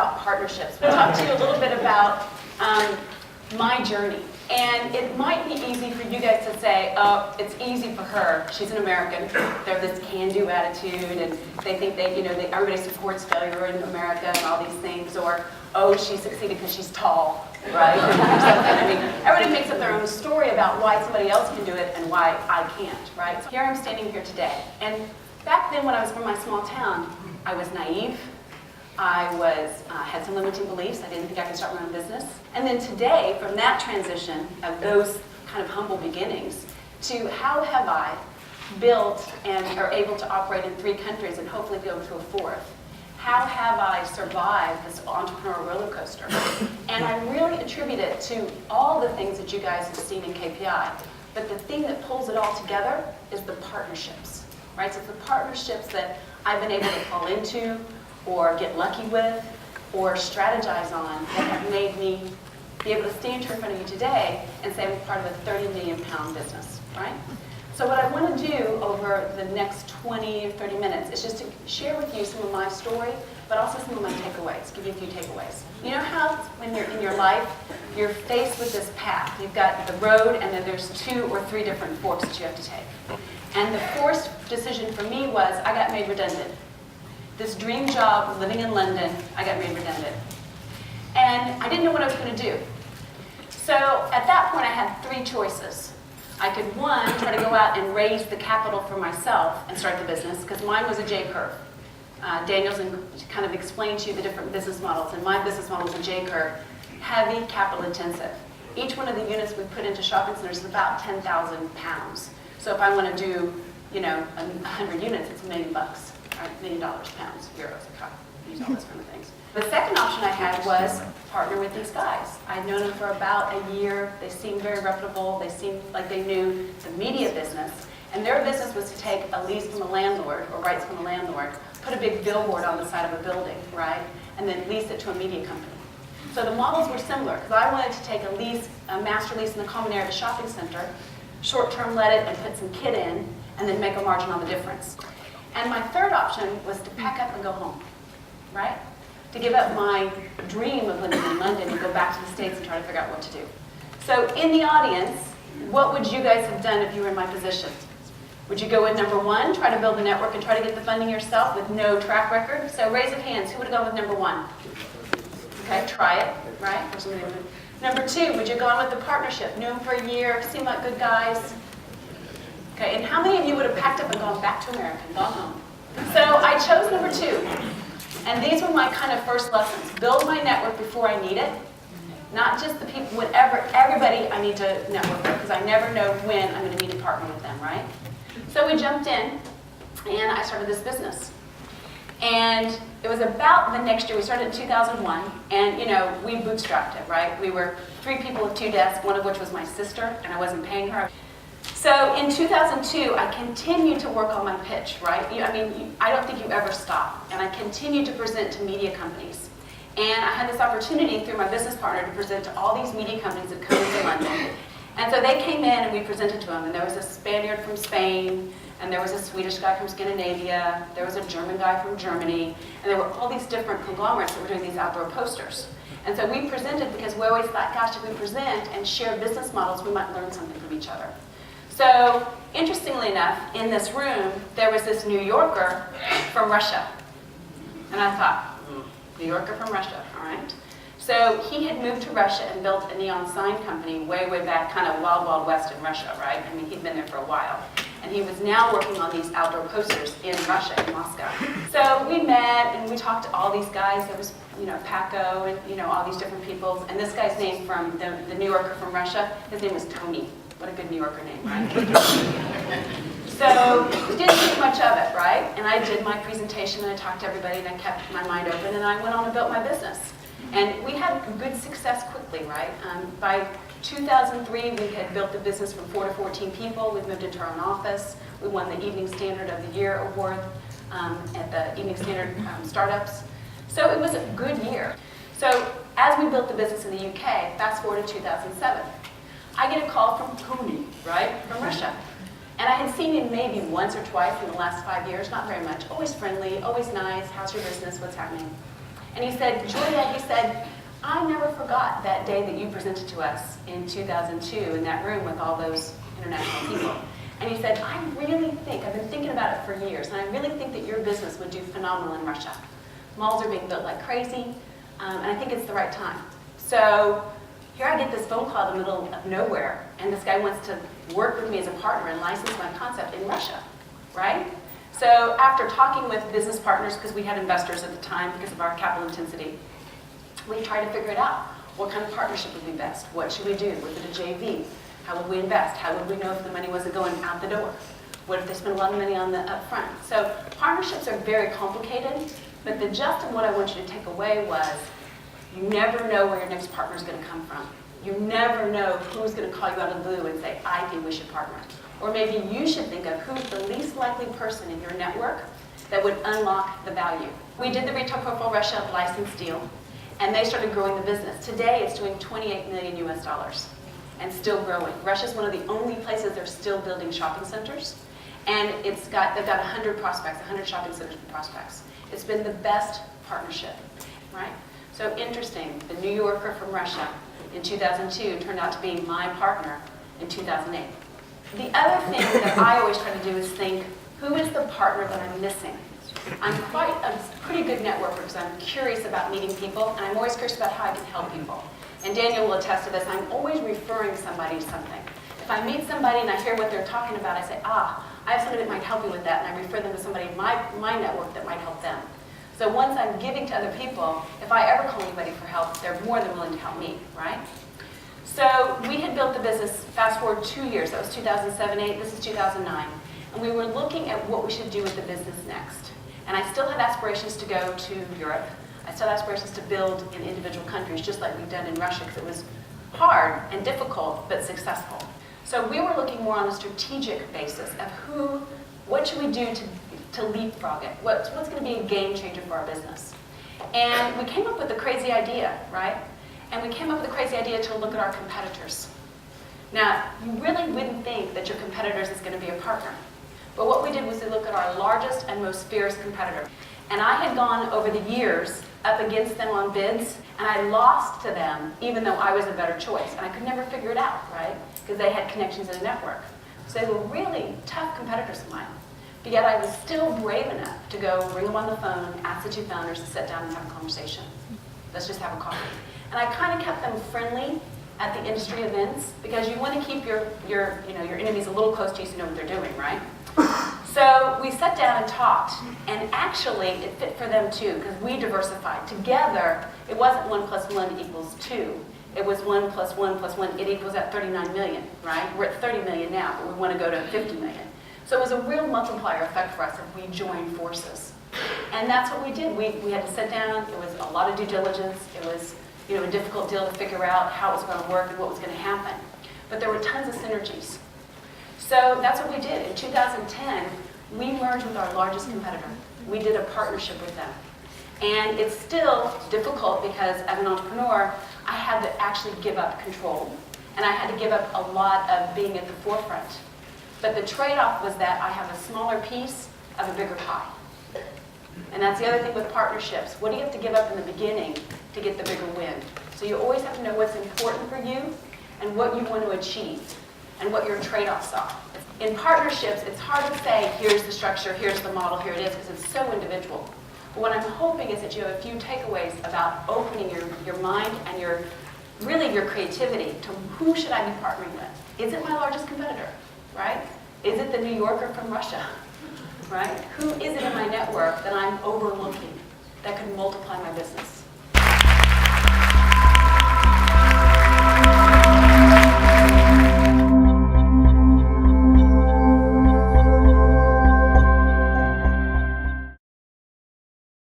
about partnerships. We'll talk to you a little bit about my journey. And it might be easy for you guys to say, oh, it's easy for her. She's an American. They have this can-do attitude, and they think everybody supports failure in America and all these things. Or, oh, she succeeded because she's tall, right? I mean, everybody makes up their own story about why somebody else can do it and why I can't, right? So here I'm standing here today. And back then when I was from my small town, I was naive. I had some limiting beliefs. I didn't think I could start my own business. And then today, from that transition of those kind of humble beginnings to how have I built and are able to operate in 3 countries and hopefully go to a 4th? How have I survived this entrepreneurial roller coaster? And I really attribute it to all the things that you guys have seen in KPI. But the thing that pulls it all together is the partnerships, right? So it's the partnerships that I've been able to fall into, or get lucky with, or strategize on that have made me be able to stand here in front of you today and say I'm part of a 30 million pound business, right? So what I want to do over the next 20 or 30 minutes is just to share with you some of my story, but also some of my takeaways, give you a few takeaways. You know how when you're in your life, you're faced with this path. You've got the road, and then there's 2 or 3 different forks that you have to take. And the forced decision for me was I got made redundant. This dream job, living in London, I got made redundant. And I didn't know what I was going to do. So at that point, I had 3 choices. I could, 1, try to go out and raise the capital for myself and start the business, because mine was a J-curve. Daniel's kind of explained to you the different business models, and my business model was a J-curve, heavy capital intensive. Each one of the units we put into shopping centers is about 10,000 pounds. So if I want to do, 100 units, it's $1 million. $1 million, pounds, euros, I use all those kind of things. The second option I had was partner with these guys. I'd known them for about a year. They seemed very reputable. They seemed like they knew the media business. And their business was to take a lease from a landlord, or rights from a landlord, put a big billboard on the side of a building, right? And then lease it to a media company. So the models were similar, because I wanted to take a master lease in the common area of a shopping center, short-term let it and put some kit in, and then make a margin on the difference. And my third option was to pack up and go home, right? To give up my dream of living in London and go back to the States and try to figure out what to do. So in the audience, what would you guys have done if you were in my position? Would you go with number 1, try to build a network and try to get the funding yourself with no track record? So raise of hands, who would have gone with number 1? Okay, try it, right? Number 2, would you have gone with the partnership? Knew them for a year, seemed like good guys. Okay, and how many of you would have packed up and gone back to America and gone home? So I chose number 2. And these were my kind of first lessons. Build my network before I need it. Not just the people, everybody I need to network with, because I never know when I'm going to need to partner with them, right? So we jumped in, and I started this business. And it was about the next year. We started in 2001, and we bootstrapped it, right? We were 3 people with 2 desks, one of which was my sister, and I wasn't paying her. So in 2002, I continued to work on my pitch, right? I don't think you ever stop. And I continued to present to media companies. And I had this opportunity through my business partner to present to all these media companies that come into London. And so they came in and we presented to them. And there was a Spaniard from Spain, and there was a Swedish guy from Scandinavia, there was a German guy from Germany, and there were all these different conglomerates that were doing these outdoor posters. And so we presented because we always thought, gosh, if we present and share business models, we might learn something from each other. So, interestingly enough, in this room, there was this New Yorker from Russia. And I thought, New Yorker from Russia, all right. So he had moved to Russia and built a neon sign company way, way back, kind of wild, wild west in Russia, right? I mean, he'd been there for a while. And he was now working on these outdoor posters in Russia, in Moscow. So we met and we talked to all these guys. There was, Paco and, all these different people. And this guy's name from the New Yorker from Russia, his name was Tony. What a good New Yorker name, right? So didn't think much of it, right? And I did my presentation and I talked to everybody and I kept my mind open and I went on and built my business. And we had good success quickly, right? By 2003, we had built the business from 4 to 14 people. We've moved into our own office. We won the Evening Standard of the Year award at the Evening Standard Startups. So it was a good year. So as we built the business in the UK, fast forward to 2007, I get a call from Tony, right, from Russia. And I had seen him maybe once or twice in the last 5 years, not very much. Always friendly, always nice. How's your business? What's happening? And he said, Julia, he said, I never forgot that day that you presented to us in 2002 in that room with all those international people. And he said, I really think, I've been thinking about it for years, and I really think that your business would do phenomenal in Russia. Malls are being built like crazy, and I think it's the right time. So here I get this phone call in the middle of nowhere, and this guy wants to work with me as a partner and license my concept in Russia, right? So after talking with business partners, because we had investors at the time because of our capital intensity, we tried to figure it out. What kind of partnership would be best? What should we do? Was it a JV? How would we invest? How would we know if the money wasn't going out the door? What if they spent a lot of money on the upfront? So partnerships are very complicated, but the gist of what I want you to take away was you never know where your next partner is going to come from. You never know who's going to call you out of the blue and say, I think we should partner. Or maybe you should think of who's the least likely person in your network that would unlock the value. We did the Retail Profile Russia license deal, and they started growing the business. Today, it's doing 28 million US dollars and still growing. Russia's one of the only places they're still building shopping centers, and they've got 100 prospects, 100 shopping centers for prospects. It's been the best partnership, right? So interesting, the New Yorker from Russia in 2002 turned out to be my partner in 2008. The other thing that I always try to do is think, who is the partner that I'm missing? I'm quite a pretty good networker because I'm curious about meeting people, and I'm always curious about how I can help people. And Daniel will attest to this. I'm always referring somebody to something. If I meet somebody and I hear what they're talking about, I say, I have somebody that might help you with that, and I refer them to somebody in my network that might help them. So once I'm giving to other people, if I ever call anybody for help, they're more than willing to help me, right? So we had built the business, fast forward 2 years, that was 2007-8, this is 2009, and we were looking at what we should do with the business next. And I still had aspirations to go to Europe. I still had aspirations to build in individual countries, just like we've done in Russia, because it was hard and difficult, but successful. So we were looking more on a strategic basis of what should we do to leapfrog it? What's going to be a game changer for our business? And we came up with a crazy idea, right? And we came up with a crazy idea to look at our competitors. Now, you really wouldn't think that your competitors is going to be a partner. But what we did was we looked at our largest and most fierce competitor. And I had gone over the years up against them on bids, and I lost to them even though I was a better choice. And I could never figure it out, right? Because they had connections in a network. So they were really tough competitors of mine. But yet I was still brave enough to go ring them on the phone, ask the two founders to sit down and have a conversation. Let's just have a coffee. And I kind of kept them friendly at the industry events because you want to keep your enemies a little close to you so you know what they're doing, right? So we sat down and talked, and actually it fit for them too because we diversified. Together, it wasn't 1 + 1 = 2. It was 1 + 1 + 1, it equals at 39 million, right? We're at 30 million now, but we want to go to 50 million. So it was a real multiplier effect for us if we joined forces. And that's what we did. We had to sit down. It was a lot of due diligence. It was a difficult deal to figure out how it was going to work and what was going to happen. But there were tons of synergies. So that's what we did. In 2010, we merged with our largest competitor. We did a partnership with them. And it's still difficult because as an entrepreneur, I had to actually give up control. And I had to give up a lot of being at the forefront. But the trade-off was that I have a smaller piece of a bigger pie. And that's the other thing with partnerships. What do you have to give up in the beginning to get the bigger win? So you always have to know what's important for you and what you want to achieve and what your trade-offs are. In partnerships, it's hard to say, here's the structure, here's the model, here it is, because it's so individual. But what I'm hoping is that you have a few takeaways about opening your mind and your creativity to who should I be partnering with? Is it my largest competitor, right? Is it the New Yorker from Russia, right? Who is it in my network that I'm overlooking that could multiply my business?